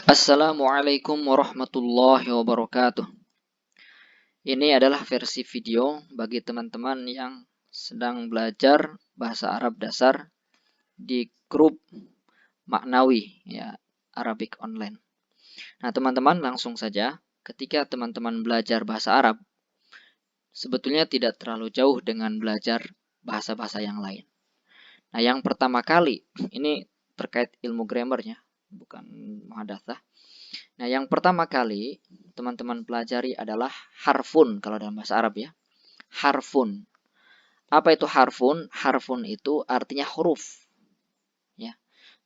Assalamualaikum warahmatullahi wabarakatuh. Ini adalah versi video bagi teman-teman yang sedang belajar bahasa Arab dasar di grup Maknawi ya, Arabic Online. Nah, teman-teman langsung saja, ketika teman-teman belajar bahasa Arab, sebetulnya tidak terlalu jauh dengan belajar bahasa-bahasa yang lain. Nah, yang pertama kali, ini terkait ilmu grammarnya, bukan muhadatsah. Nah, yang pertama kali teman-teman pelajari adalah harfun kalau dalam bahasa Arab ya. Harfun. Apa itu harfun? Harfun itu artinya huruf. Ya.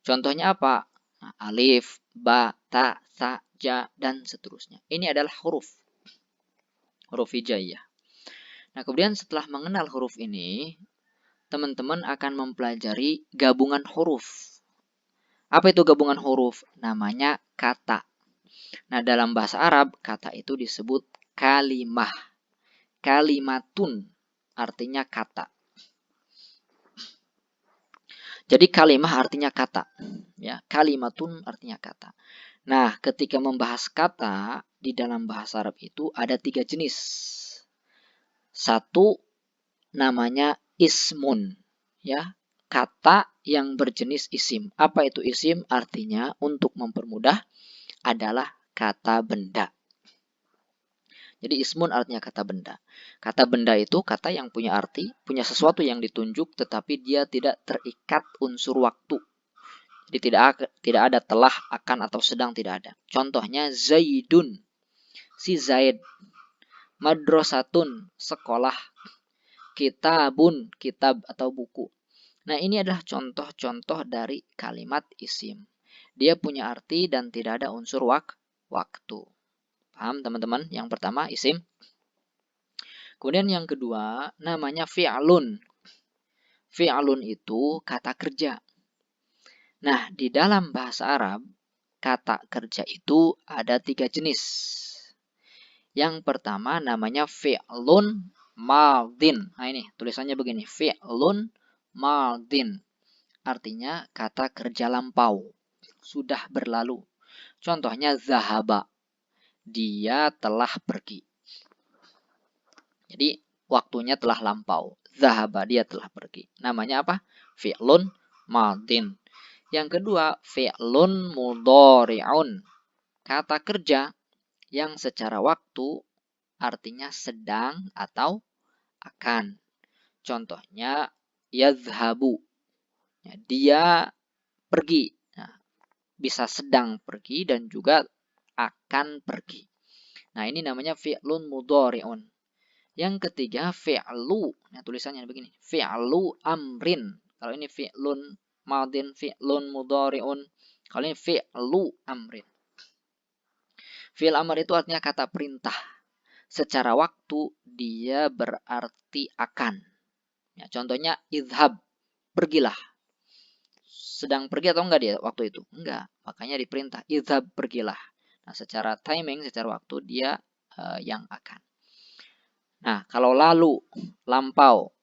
Contohnya apa? Nah, alif, ba, ta, sa, ja, dan seterusnya. Ini adalah huruf. Huruf hijaiyah. Nah, kemudian setelah mengenal huruf ini, teman-teman akan mempelajari gabungan huruf. Apa itu gabungan huruf? Namanya kata. Nah, dalam bahasa Arab, kata itu disebut kalimah. Kalimatun artinya kata. Jadi kalimah artinya kata. Ya, kalimatun artinya kata. Nah, ketika membahas kata di dalam bahasa Arab itu ada 3 jenis. Satu namanya ismun. Ya, kata yang berjenis isim. Apa itu isim? Artinya untuk mempermudah adalah kata benda. Jadi ismun artinya kata benda. Kata benda itu kata yang punya arti, punya sesuatu yang ditunjuk, tetapi dia tidak terikat unsur waktu. Jadi tidak ada telah, akan, atau sedang, tidak ada. Contohnya Zaidun, si Zaid. Madrasatun, sekolah. Kitabun, kitab atau buku. Nah, ini adalah contoh-contoh dari kalimat isim. Dia punya arti dan tidak ada unsur waktu. Paham teman-teman? Yang pertama isim. Kemudian yang kedua namanya fi'lun. Fi'lun itu kata kerja. Nah, di dalam bahasa Arab, kata kerja itu ada 3 jenis. Yang pertama namanya fi'lun madin. Nah ini tulisannya begini, fi'lun madin. Artinya kata kerja lampau, sudah berlalu. Contohnya zahaba, dia telah pergi. Jadi waktunya telah lampau. Zahaba, dia telah pergi. Namanya apa? Fi'lun madin. Yang kedua, fi'lun mudhari'un. Kata kerja yang secara waktu artinya sedang atau akan. Contohnya yadhhabu. Dia pergi. Nah, bisa sedang pergi dan juga akan pergi. Nah, ini namanya fi'lun mudhari'un. Yang ketiga fi'lu. Nah, tulisannya begini. Fi'lu amrin. Kalau ini fi'lun madin, fi'lun mudhari'un. Kalau ini fi'lu amrin. Fi'l amr itu artinya kata perintah. Secara waktu dia berarti akan. Ya, contohnya idhab. Pergilah. Sedang pergi atau enggak dia waktu itu? Enggak. Makanya diperintah. Idhab, pergilah. Nah, secara timing, secara waktu dia yang akan. Nah, kalau lalu, lampau,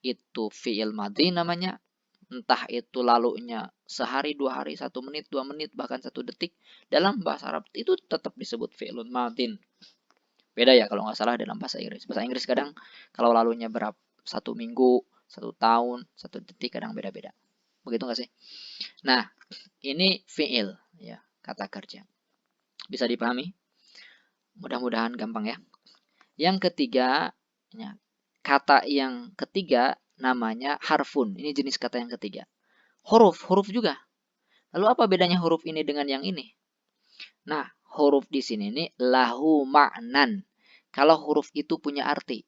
itu fi'il madhi namanya. Entah itu lalunya sehari, 2 hari, 1 menit, 2 menit, bahkan 1 detik. Dalam bahasa Arab itu tetap disebut fi'ilun madhin. Beda ya kalau nggak salah dalam bahasa Inggris. Bahasa Inggris kadang kalau lalunya berapa, 1 minggu, 1 tahun, 1 detik, kadang beda-beda. Begitu nggak sih? Nah, ini fi'il, ya, kata kerja. Bisa dipahami? Mudah-mudahan gampang ya. Yang ketiga, ya, kata yang ketiga namanya harfun. Ini jenis kata yang ketiga. Huruf juga. Lalu apa bedanya huruf ini dengan yang ini? Nah, huruf di sini ini lahu ma'nan. Kalau huruf itu punya arti.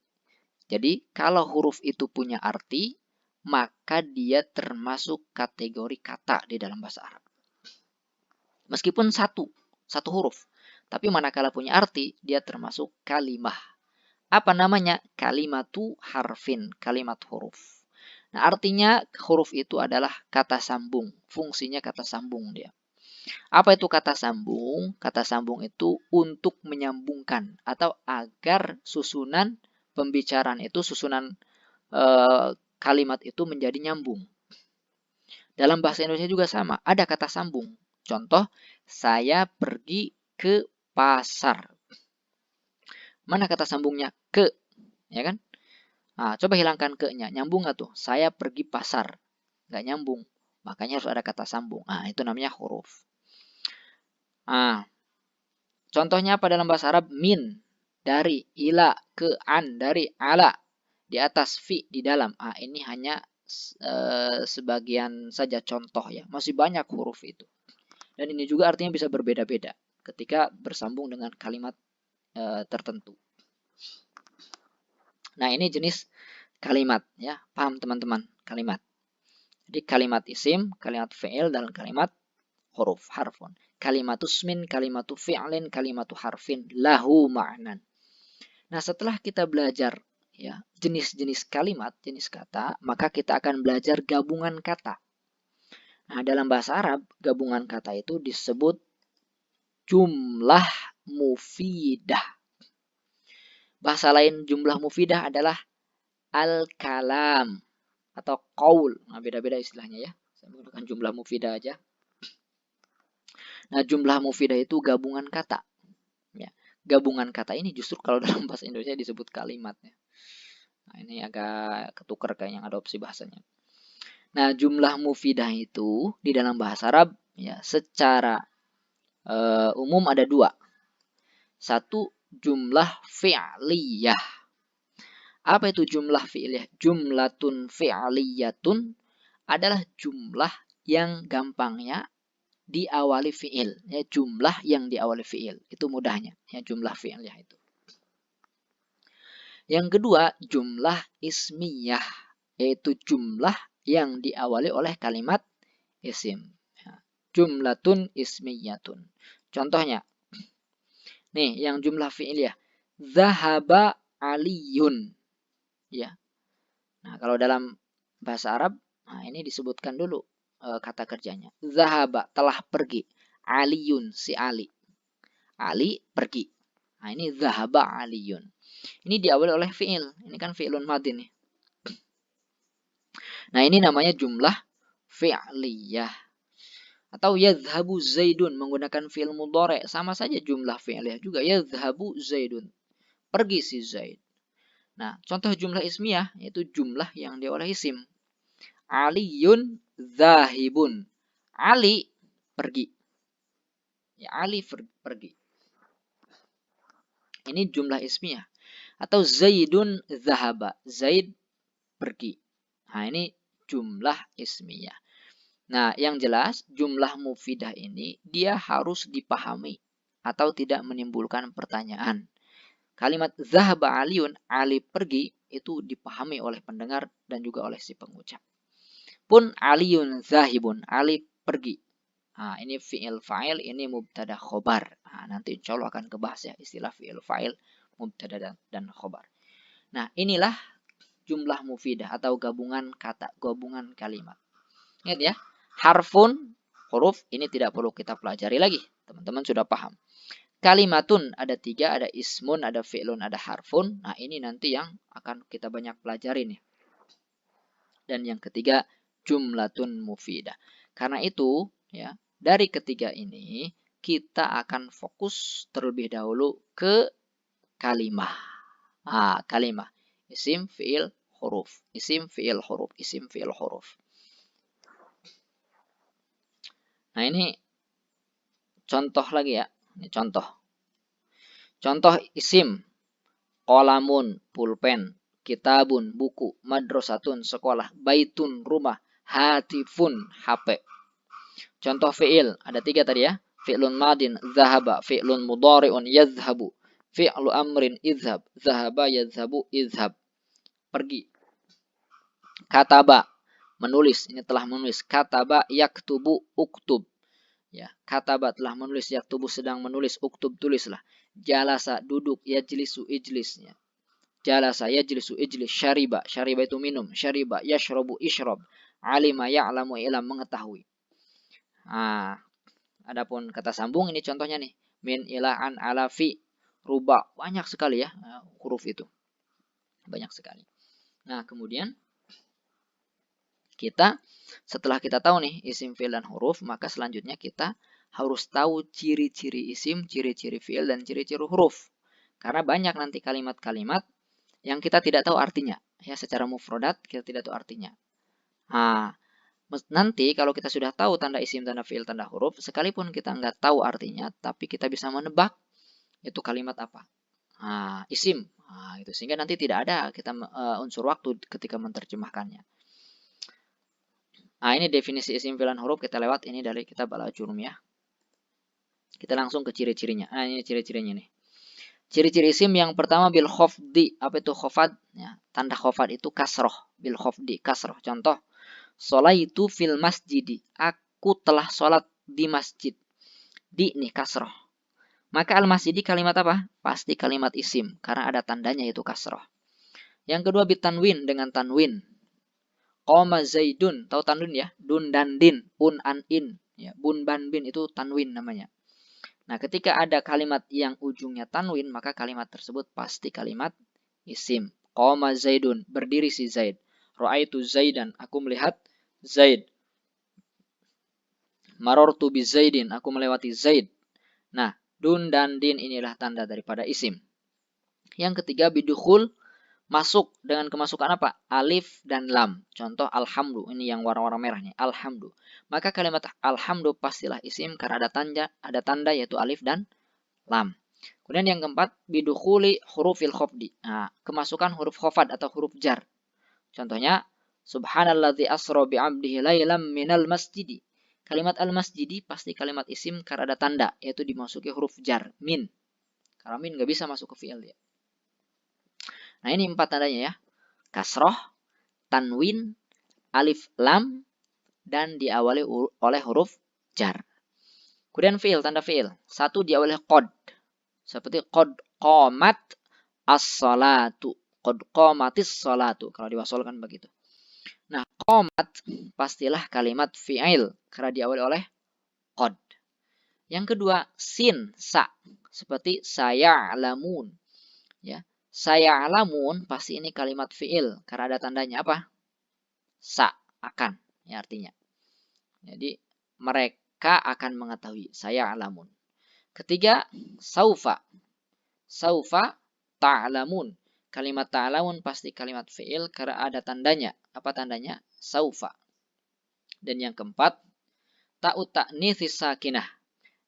Jadi, kalau huruf itu punya arti, maka dia termasuk kategori kata di dalam bahasa Arab. Meskipun satu huruf. Tapi manakala punya arti, dia termasuk kalimah. Apa namanya? Kalimatu harfin, kalimat huruf. Nah, artinya huruf itu adalah kata sambung. Fungsinya kata sambung dia. Apa itu kata sambung? Kata sambung itu untuk menyambungkan atau agar susunan pembicaraan itu, susunan kalimat itu menjadi nyambung. Dalam bahasa Indonesia juga sama, ada kata sambung. Contoh, saya pergi ke pasar. Mana kata sambungnya? Ke, ya kan? Nah, coba hilangkan ke-nya. Nyambung nggak tuh? Saya pergi pasar. Nggak nyambung. Makanya harus ada kata sambung. Nah, itu namanya huruf. Nah, contohnya apa dalam bahasa Arab? Min, dari, ila, ke, an, dari, ala. Di atas, fi, di dalam. Ah, ini hanya sebagian saja contoh ya. Masih banyak huruf itu. Dan ini juga artinya bisa berbeda-beda ketika bersambung dengan kalimat tertentu. Nah, ini jenis kalimat ya. Paham teman-teman? Kalimat. Jadi kalimat isim, kalimat fi'il, dan kalimat huruf, harfun. Kalimatus min, kalimatu fi'lin, kalimatu harfin, lahu ma'nan. Nah, setelah kita belajar ya jenis-jenis kalimat, jenis kata, maka kita akan belajar gabungan kata. Nah, dalam bahasa Arab, gabungan kata itu disebut jumlah mufidah. Bahasa lain jumlah mufidah adalah al-kalam atau qaul. Nah, beda-beda istilahnya ya. Saya menggunakan jumlah mufidah aja. Nah, jumlah mufidah itu gabungan kata. Ya. Gabungan kata ini justru kalau dalam bahasa Indonesia disebut kalimatnya. Nah, ini agak ketukar kayak yang adopsi bahasanya. Nah, jumlah mufidah itu di dalam bahasa Arab ya secara umum ada dua. Satu, jumlah fi'liyah. Apa itu jumlah fi'liyah? Jumlatun fi'liyatun adalah jumlah yang gampangnya diawali fi'il. Ya, jumlah yang diawali fi'il. Itu mudahnya. Ya, jumlah fi'liyah itu. Yang kedua, jumlah ismiyah. Yaitu jumlah yang diawali oleh kalimat isim. Ya, jumlatun ismiyatun. Contohnya, nih yang jumlah fi'liyah. Zahaba aliyun. Ya. Nah, kalau dalam bahasa Arab, nah ini disebutkan dulu kata kerjanya. Zahaba, telah pergi. Aliyun, si Ali. Ali pergi. Nah, ini zahaba aliyun. Ini diawali oleh fi'il. Ini kan fi'ilun madin nih. Nah, ini namanya jumlah fi'liyah. Atau yadhhabu zaidun menggunakan fi'il mudhari, sama saja jumlah fi'liyah juga. Yadhhabu zaidun. Pergi si Zaid. Nah, contoh jumlah ismiyah yaitu jumlah yang diawali isim. Aliyun zahibun. Ali pergi. Ya, Ali pergi. Ini jumlah ismiyah. Atau Zaidun zahaba. Zaid pergi. Nah, ini jumlah ismiyah. Nah, yang jelas jumlah mufidah ini dia harus dipahami atau tidak menimbulkan pertanyaan. Kalimat zahaba aliyun, Ali pergi, itu dipahami oleh pendengar dan juga oleh si pengucap. Pun aliyun zahibun, Ali pergi. Nah, ini fi'il fa'il, ini mubtada khobar. Nah, nanti insya Allah akan kebahas ya istilah fi'il fa'il, mubtada dan khobar. Nah, inilah jumlah mufidah atau gabungan kata, gabungan kalimat. Ingat ya, harfun, huruf, ini tidak perlu kita pelajari lagi. Teman-teman sudah paham. Kalimatun ada 3, ada ismun, ada fi'lun, ada harfun. Nah, ini nanti yang akan kita banyak pelajari nih. Dan yang ketiga, jumlatun mufidah. Karena itu, ya, dari ketiga ini kita akan fokus terlebih dahulu ke kalimah. Kalimah. Isim, fi'il, huruf. Isim, fi'il, huruf. Isim, fi'il, huruf. Nah, ini contoh lagi ya. Ini contoh. Contoh isim. Qalamun, pulpen. Kitabun, buku. Madrasatun, sekolah. Baitun, rumah. Hatifun, HP. Contoh fi'il. Ada 3 tadi ya. Fi'lun madin, zahaba. Fi'lun mudhari'un, yadhhabu. Fi'lu amrin, idhab. Zahaba, yadhhabu, idhab. Pergi. Kataba, menulis. Ini telah menulis. Kataba, yaktubu, uktub. Ya, kataba telah menulis, yaktubu sedang menulis, uktub tulislah. Jalasa duduk, yajlisu ijlisnya. Jalasa yajlisu ijlis, syariba, syariba itu minum, syariba yashrabu ishrab. Alima ya'lamu ilam mengetahui. Nah, adapun kata sambung ini contohnya nih. Min ila an ala fi ruba, banyak sekali ya huruf itu. Banyak sekali. Nah, kemudian Kita setelah kita tahu nih isim, fi'il, dan huruf, maka selanjutnya kita harus tahu ciri-ciri isim, ciri-ciri fi'il, dan ciri-ciri huruf. Karena banyak nanti kalimat-kalimat yang kita tidak tahu artinya. Ya, secara mufradat kita tidak tahu artinya. Nah, nanti kalau kita sudah tahu tanda isim, tanda fi'il, tanda huruf, sekalipun kita nggak tahu artinya, tapi kita bisa menebak itu kalimat apa. Nah, isim. Nah, itu sehingga nanti tidak ada kita unsur waktu ketika menerjemahkannya. Nah, ini definisi isim, fi'il, dan huruf kita lewat ini dari kitab Al-Ajurrum ya. Kita langsung ke ciri-cirinya. Nah, ini ciri-cirinya nih. Ciri-ciri isim yang pertama bil khofdi. Apa itu khofad? Ya, tanda khofad itu kasroh. Bil khofdi, kasroh. Contoh, sholaitu fil masjidi. Aku telah sholat di masjid. Di nih kasroh. Maka al-masjidi kalimat apa? Pasti kalimat isim. Karena ada tandanya itu kasroh. Yang kedua bitanwin dengan tanwin. Qoma zaidun, tahu tanwin ya? Dun dan din, un an in, ya, bun ban bin itu tanwin namanya. Nah, ketika ada kalimat yang ujungnya tanwin, maka kalimat tersebut pasti kalimat isim. Qoma zaidun, berdiri si Zaid. Ra'aitu zaidan, aku melihat Zaid. Marortu bi zaidin, aku melewati Zaid. Nah, dun dan din inilah tanda daripada isim. Yang ketiga bidukhul, masuk dengan kemasukan apa? Alif dan lam. Contoh alhamdu, ini yang warna-warna merah nih, alhamdu. Maka kalimat alhamdu pastilah isim karena ada tanda yaitu alif dan lam. Kemudian yang keempat bidukhuli hurufil khofdi. Nah, kemasukan huruf khofad atau huruf jar. Contohnya subhanalladzi asra bi 'abdihi lailam minal masjidi. Kalimat al-masjidi pasti kalimat isim karena ada tanda yaitu dimasuki huruf jar min. Karena min nggak bisa masuk ke fi'il ya. Nah, ini 4 tandanya ya. Kasroh, tanwin, alif lam, dan diawali oleh huruf jar. Kemudian fi'il, tanda fi'il. 1 diawali qad. Seperti qad qamat as-salatu. Qad qamatis salatu. Kalau diwasolkan begitu. Nah, qamat pastilah kalimat fi'il karena diawali oleh qad. Yang kedua, sin, sa. Seperti saya'lamun. Ya. Saya'lamun pasti ini kalimat fi'il karena ada tandanya apa? Sa, akan, ya artinya. Jadi mereka akan mengetahui, saya'lamun. Ketiga, saufa. Saufa ta'lamun. Kalimat ta'lamun pasti kalimat fi'il karena ada tandanya. Apa tandanya? Saufa. Dan yang keempat, ta'ut ta'nitsis sakinah.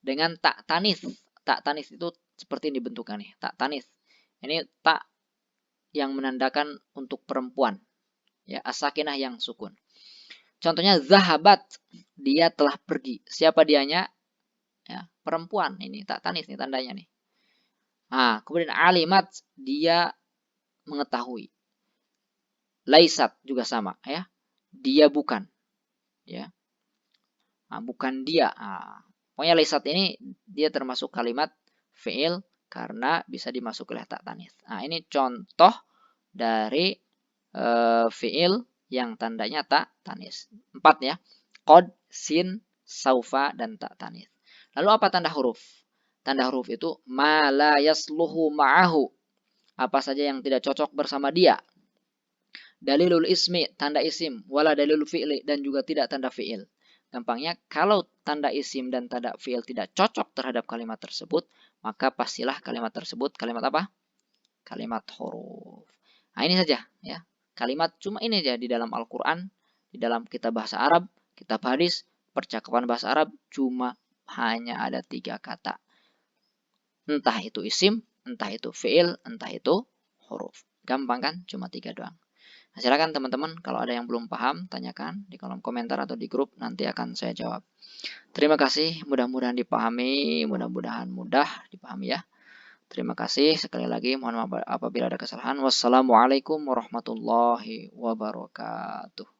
Dengan tak tanis. Tak tanis itu seperti ini bentukannya, tak tanis. Ini tak yang menandakan untuk perempuan. Ya, as-sakinah yang sukun. Contohnya zahabat, dia telah pergi. Siapa dianya? Ya, perempuan. Ini tak tanis nih tandanya nih. Nah, kemudian alimat, dia mengetahui. Laisat juga sama ya. Dia bukan. Ya. Nah, bukan dia. Nah, pokoknya laisat ini dia termasuk kalimat fi'il karena bisa dimasuk oleh tak tanis. Nah, ini contoh dari fi'il yang tandanya tak tanis. 4 ya. Qad, sin, saufa, dan tak tanis. Lalu apa tanda huruf? Tanda huruf itu ma la yasluhu ma'ahu. Apa saja yang tidak cocok bersama dia. Dalilul ismi, tanda isim, wala dalilul fi'li, dan juga tidak tanda fi'il. Gampangnya, kalau tanda isim dan tanda fi'il tidak cocok terhadap kalimat tersebut, maka pastilah kalimat tersebut kalimat apa? Kalimat huruf. Nah, ini saja ya. Kalimat cuma ini aja di dalam Al-Quran, di dalam kitab bahasa Arab, kitab hadis, percakapan bahasa Arab, cuma hanya ada 3 kata. Entah itu isim, entah itu fi'il, entah itu huruf. Gampang kan? Cuma 3 doang. Nah, silakan teman-teman, kalau ada yang belum paham, tanyakan di kolom komentar atau di grup, nanti akan saya jawab. Terima kasih, mudah-mudahan dipahami, mudah-mudahan mudah dipahami ya. Terima kasih sekali lagi, mohon maaf apabila ada kesalahan. Wassalamualaikum warahmatullahi wabarakatuh.